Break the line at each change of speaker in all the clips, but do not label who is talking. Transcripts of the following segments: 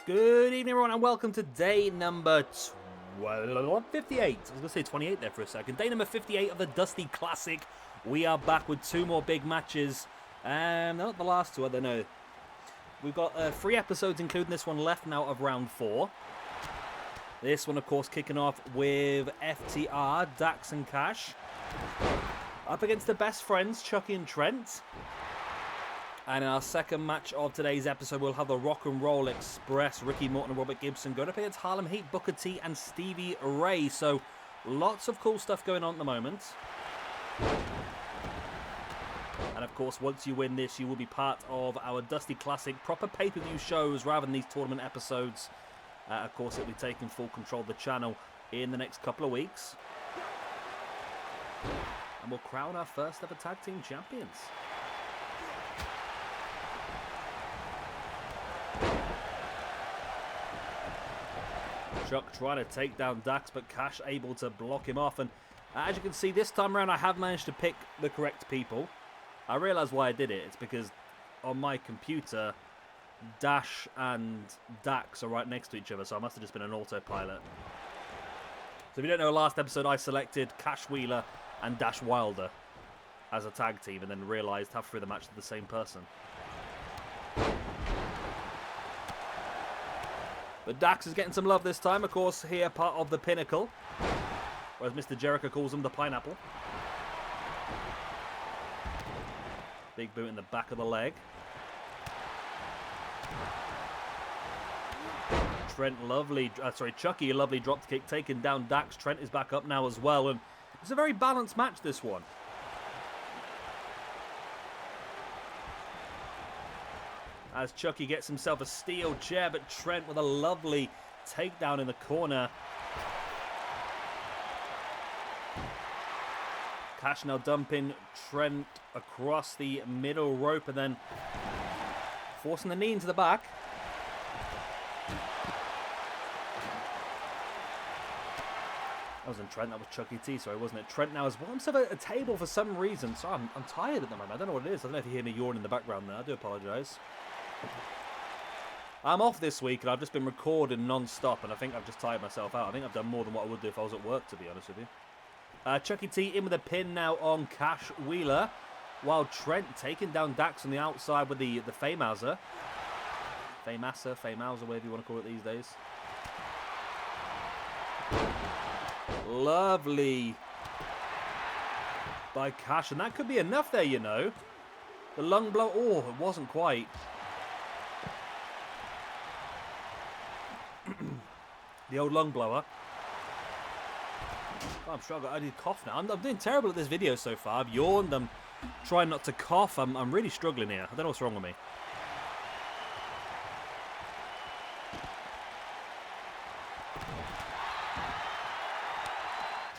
Good evening, everyone, and welcome to day number 58. I was going to say 28 there for a second. Day number 58 of the Dusty Classic. We are back with two more big matches. Not the last two, I don't know. We've got 3 episodes, including this one, left now of round 4. This one, of course, kicking off with FTR, Dax and Cash. Up against the best friends, Chucky and Trent. And in our second match of today's episode, we'll have the Rock and Roll Express, Ricky Morton and Robert Gibson, going up against Harlem Heat, Booker T and Stevie Ray. So, lots of cool stuff going on at the moment. And of course, once you win this, you will be part of our Dusty Classic proper pay-per-view shows rather than these tournament episodes. Of course, it'll be taking full control of the channel in the next couple of weeks. And we'll crown our first ever tag team champions. Chuck trying to take down Dax, but Cash able to block him off. And as you can see, this time around I have managed to pick the correct people. I realise why I did it. It's because on my computer, Dash and Dax are right next to each other, so I must have just been an autopilot. So if you don't know, last episode I selected Cash Wheeler and Dash Wilder as a tag team, and then realised halfway through the match they're the same person. But Dax is getting some love this time, of course, here part of the Pinnacle. Or as Mr. Jericho calls him, the Pineapple. Big boot in the back of the leg. Chucky, a lovely drop kick, taking down Dax. Trent is back up now as well, and it's a very balanced match, this one. As Chucky gets himself a steel chair, but Trent with a lovely takedown in the corner. Cash now dumping Trent across the middle rope and then forcing the knee into the back. That wasn't Trent, that was Chucky T, sorry, wasn't it? Trent now has won himself a table for some reason. Sorry, I'm tired at the moment. I don't know what it is. I don't know if you hear me yawn in the background there. I do apologise. I'm off this week and I've just been recording non-stop, and I think I've just tired myself out. I think I've done more than what I would do if I was at work, to be honest with you. Chucky T in with a pin now on Cash Wheeler, while Trent taking down Dax on the outside with the Famouser. Famouser, whatever you want to call it these days. Lovely by Cash, and that could be enough there, you know. The lung blow, oh, it wasn't quite. The old lung blower. Oh, I'm sure I need to cough now. I'm doing terrible at this video so far. I've yawned. I'm trying not to cough. I'm really struggling here. I don't know what's wrong with me.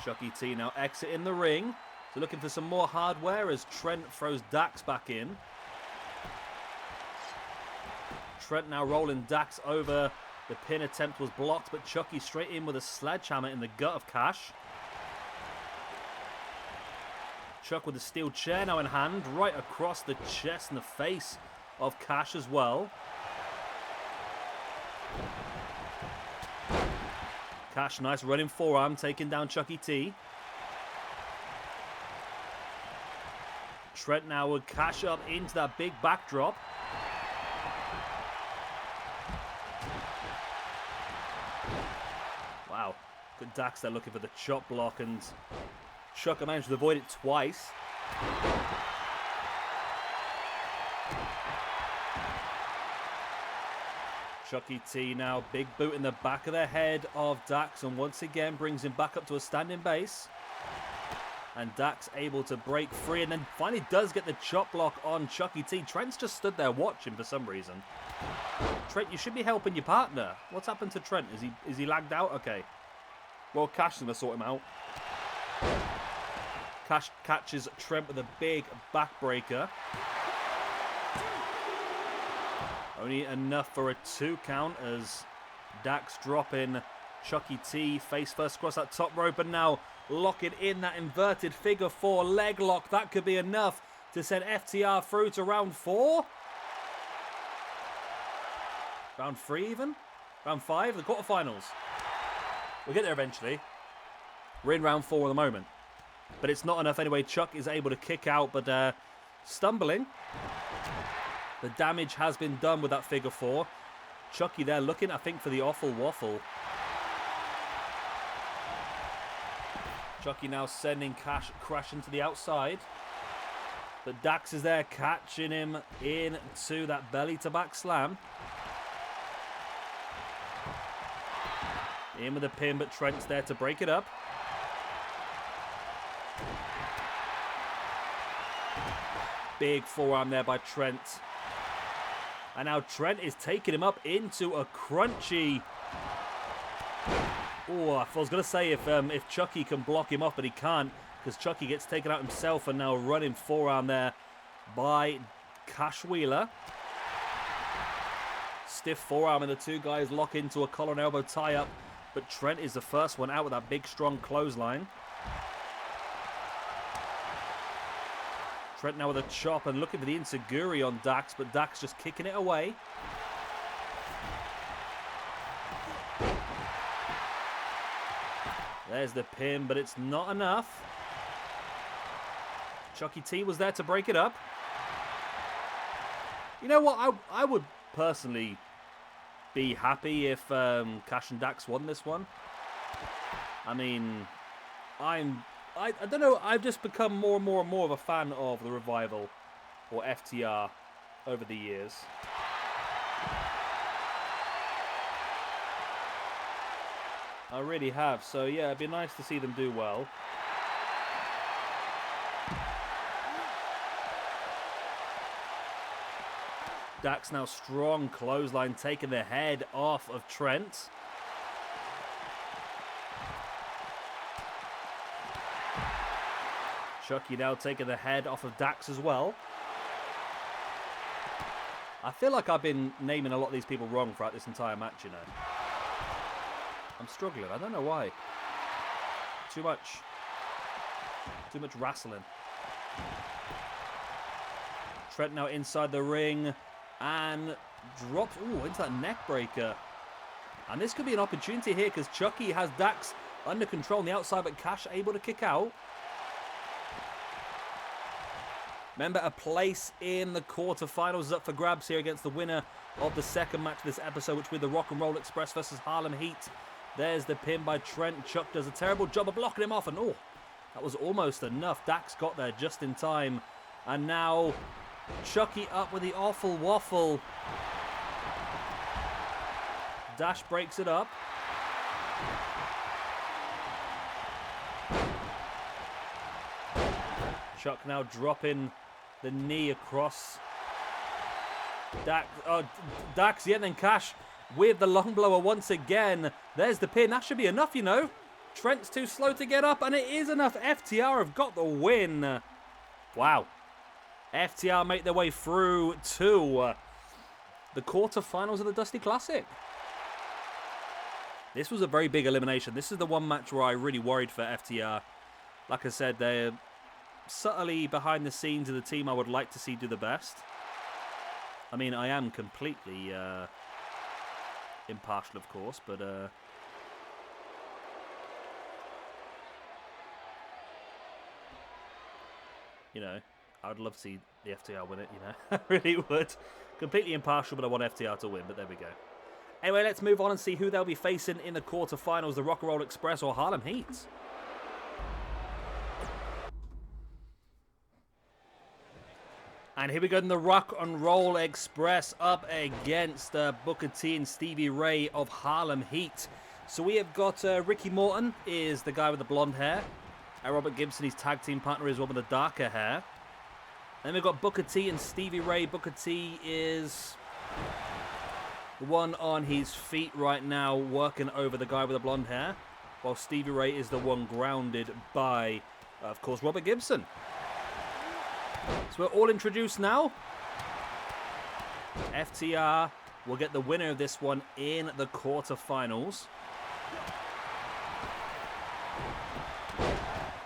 Chucky T now exiting the ring. So looking for some more hardware as Trent throws Dax back in. Trent now rolling Dax over. The pin attempt was blocked, but Chucky straight in with a sledgehammer in the gut of Cash. Chuck with a steel chair now in hand, right across the chest and the face of Cash as well. Cash, nice running forearm, taking down Chucky T. Trent now would Cash up into that big backdrop. Wow, good Dax there looking for the chop block, and Chuck managed to avoid it twice. Chucky T now, big boot in the back of the head of Dax, and once again brings him back up to a standing base. And Dax able to break free, and then finally does get the chop block on Chucky T. Trent's just stood there watching for some reason. Trent, you should be helping your partner. What's happened to Trent? Is he lagged out? Okay. Well, Cash is going to sort him out. Cash catches Trent with a big backbreaker. Only enough for a 2 count as Dax dropping Chucky T face first across that top rope, and now locking in that inverted figure 4 leg lock. That could be enough to send FTR through to round 4. Round 3 even. Round 5, the quarterfinals. We'll get there eventually. We're in round 4 at the moment. But it's not enough anyway. Chuck is able to kick out, but stumbling. The damage has been done with that figure 4. Chucky there looking, I think, for the awful waffle. Chucky now sending Cash crashing to the outside. But Dax is there catching him into that belly to back slam. In with the pin, but Trent's there to break it up. Big forearm there by Trent. And now Trent is taking him up into a crunchy. Oh, I was going to say if Chucky can block him off, but he can't, because Chucky gets taken out himself, and now running forearm there by Cash Wheeler. Stiff forearm, and the two guys lock into a collar and elbow tie-up, but Trent is the first one out with that big, strong clothesline. Trent now with a chop and looking for the enziguri on Dax, but Dax just kicking it away. There's the pin, but it's not enough. Chucky T was there to break it up. You know what? I would personally be happy if Cash and Dax won this one. I mean, I don't know. I've just become more and more and more of a fan of the Revival, or FTR, over the years. I really have. So yeah, it'd be nice to see them do well. Dax now strong clothesline, taking the head off of Trent. Chucky now taking the head off of Dax as well. I feel like I've been naming a lot of these people wrong throughout this entire match, you know. I'm struggling. I don't know why. Too much wrestling. Trent now inside the ring and drops into that neck breaker. And this could be an opportunity here because Chucky has Dax under control on the outside, but Cash able to kick out. Remember, a place in the quarterfinals is up for grabs here against the winner of the second match of this episode, which will be the Rock and Roll Express versus Harlem Heat. There's the pin by Trent. Chuck does a terrible job of blocking him off, and that was almost enough. Dax got there just in time. And now Chucky up with the awful waffle. Dash breaks it up. Chuck now dropping the knee across. Dax, yeah, then Cash with the long blower once again. There's the pin. That should be enough, you know. Trent's too slow to get up, and it is enough. FTR have got the win. Wow. FTR make their way through to the quarterfinals of the Dusty Classic. This was a very big elimination. This is the one match where I really worried for FTR. Like I said, they're subtly behind the scenes of the team I would like to see do the best. I mean, I am completely impartial, of course, but you know, I would love to see the FTR win it, you know. I really would. Completely impartial, but I want FTR to win, but there we go. Anyway, let's move on and see who they'll be facing in the quarterfinals, the Rock and Roll Express or Harlem Heat. And here we go in the Rock and Roll Express up against Booker T and Stevie Ray of Harlem Heat. So we have got Ricky Morton is the guy with the blonde hair. And Robert Gibson, his tag team partner, is one with the darker hair. Then we've got Booker T and Stevie Ray. Booker T is the one on his feet right now working over the guy with the blonde hair. While Stevie Ray is the one grounded by, of course, Robert Gibson. So we're all introduced now. FTR will get the winner of this one in the quarterfinals.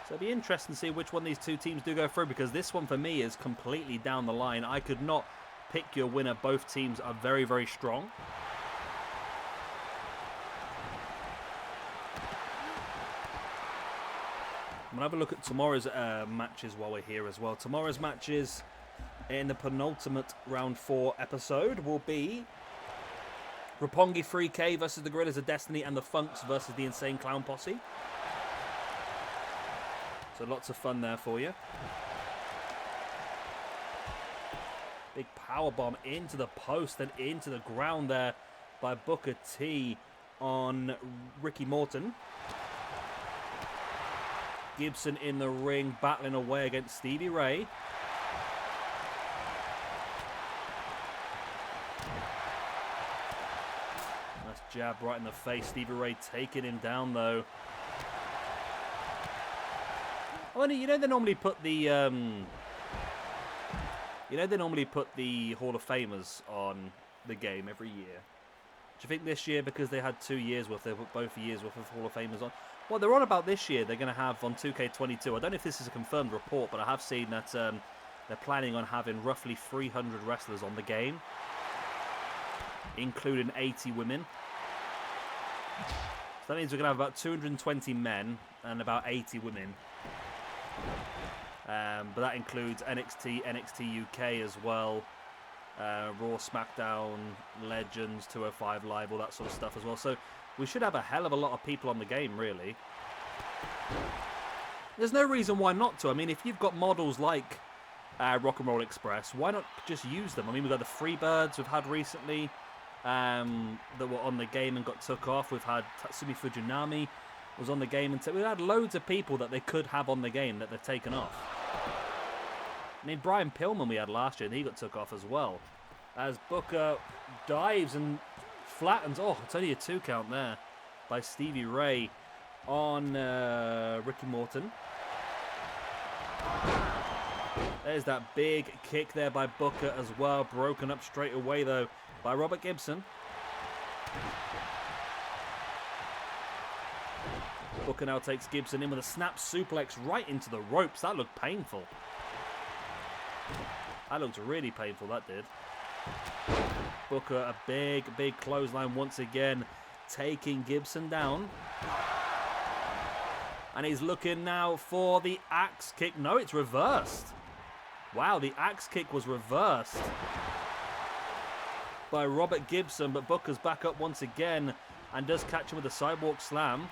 So it'll be interesting to see which one these two teams do go through, because this one for me is completely down the line. I could not pick your winner. Both teams are very, very strong. I'm going to have a look at tomorrow's matches while we're here as well. Tomorrow's matches in the penultimate round 4 episode will be Roppongi 3K versus the Gorillas of Destiny and the Funks versus the Insane Clown Posse. So lots of fun there for you. Big power bomb into the post and into the ground there by Booker T on Ricky Morton. Gibson in the ring, battling away against Stevie Ray. Nice jab right in the face. Stevie Ray taking him down, though. Oh, and you know they normally put the Hall of Famers on the game every year. Do you think this year, because they had 2 years worth, they put both years worth of Hall of Famers on? Well, they're on about this year. They're going to have on 2K22. I don't know if this is a confirmed report, but I have seen that they're planning on having roughly 300 wrestlers on the game, including 80 women. So that means we're going to have about 220 men and about 80 women. But that includes NXT, NXT UK as well, Raw, SmackDown, Legends, 205 Live, all that sort of stuff as well. So we should have a hell of a lot of people on the game, really. There's no reason why not to. I mean, if you've got models like Rock and Roll Express, why not just use them? I mean, we've got the Freebirds we've had recently that were on the game and got took off. We've had Tatsumi Fujinami was on the game, and we've had loads of people that they could have on the game that they've taken off. I mean, Brian Pillman we had last year, and he got took off as well. As Booker dives and flattens. Oh, it's only a 2 count there by Stevie Ray on Ricky Morton. There's that big kick there by Booker as well. Broken up straight away, though, by Robert Gibson. Booker now takes Gibson in with a snap suplex right into the ropes. That looked painful. That looked really painful, that did. Booker, a big clothesline once again, taking Gibson down. And he's looking now for the axe kick. No, it's reversed. Wow, the axe kick was reversed by Robert Gibson, but Booker's back up once again and does catch him with a sidewalk slam.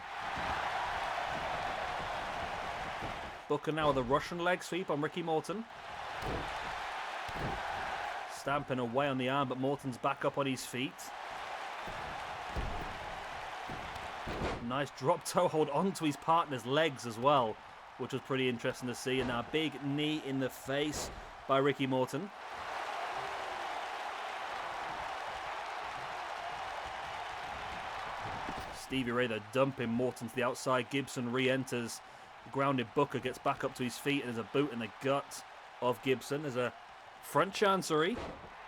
Booker now with a Russian leg sweep on Ricky Morton. Stamping away on the arm, but Morton's back up on his feet. Nice drop toe hold onto his partner's legs as well, which was pretty interesting to see. And now a big knee in the face by Ricky Morton. Stevie Ray, though, dumping Morton to the outside. Gibson re-enters. Grounded Booker gets back up to his feet, and there's a boot in the gut of Gibson. There's a front chancery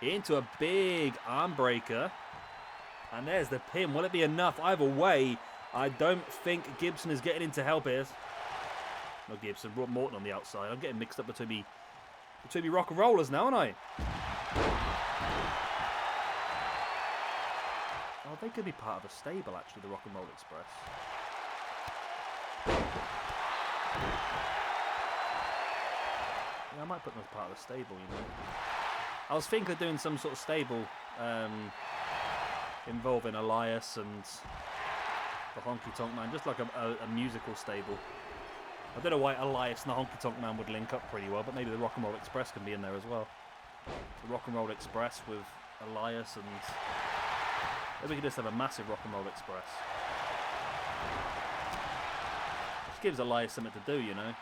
into a big arm breaker. And there's the pin. Will it be enough? Either way, I don't think Gibson is getting in to help here. No, Gibson. Morton on the outside. I'm getting mixed up between me rock and rollers now, aren't I? Oh, they could be part of a stable, actually, the Rock and Roll Express. Yeah, I might put them as part of the stable, you know. I was thinking of doing some sort of stable involving Elias and the Honky Tonk Man, just like a musical stable. I don't know why Elias and the Honky Tonk Man would link up pretty well, but maybe the Rock and Roll Express can be in there as well. The Rock and Roll Express with Elias, and maybe we could just have a massive Rock and Roll Express. Which gives Elias something to do, you know.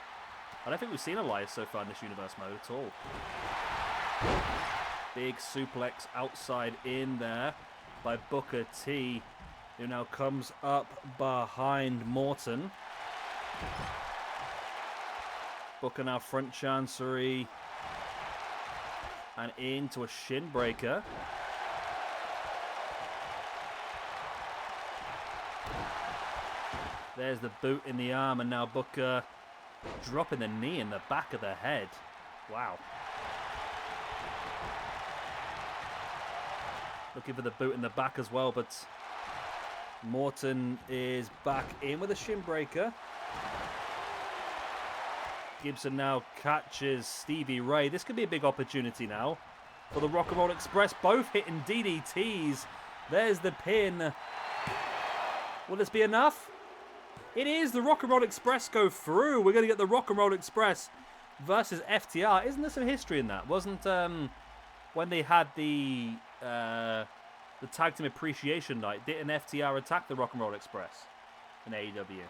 I don't think we've seen Elias so far in this universe mode at all. Big suplex outside in there by Booker T, who now comes up behind Morton. Booker now front chancery and into a shin breaker. There's the boot in the arm, and now Booker dropping the knee in the back of the head. Wow. Looking for the boot in the back as well, but Morton is back in with a shin breaker. Gibson now catches Stevie Ray. This could be a big opportunity now for the Rock and Roll Express. Both hitting DDTs. There's the pin. Will this be enough? It is. The Rock and Roll Express go through. We're going to get the Rock and Roll Express versus FTR. Isn't there some history in that? Wasn't when they had the Tag Team Appreciation Night, didn't FTR attack the Rock and Roll Express in AEW?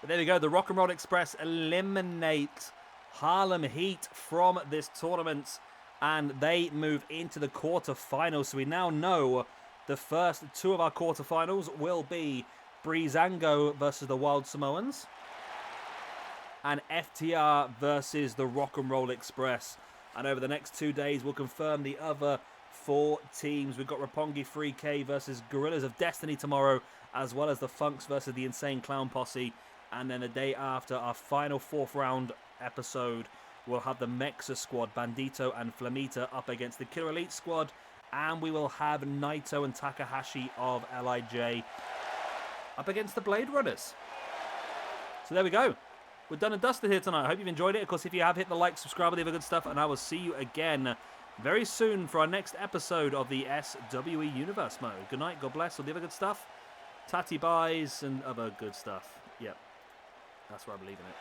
But there we go. The Rock and Roll Express eliminate Harlem Heat from this tournament, and they move into the quarterfinals. So we now know the first two of our quarterfinals will be Breezango versus the Wild Samoans and FTR versus the Rock and Roll Express. And over the next 2 days, we'll confirm the other 4 teams. We've got Roppongi 3K versus Gorillas of Destiny tomorrow, as well as the Funks versus the Insane Clown Posse. And then the day after, our final 4th round episode, we'll have the Mexa squad, Bandito and Flamita, up against the Killer Elite squad. And we will have Naito and Takahashi of LIJ up against the Blade Runners. So there we go. We're done and dusted here tonight. I hope you've enjoyed it. Of course, if you have, hit the like, subscribe, all the other good stuff. And I will see you again very soon for our next episode of the SWE Universe mode. Good night, God bless, all the other good stuff. Tatty buys and other good stuff. Yep. That's where I believe in it.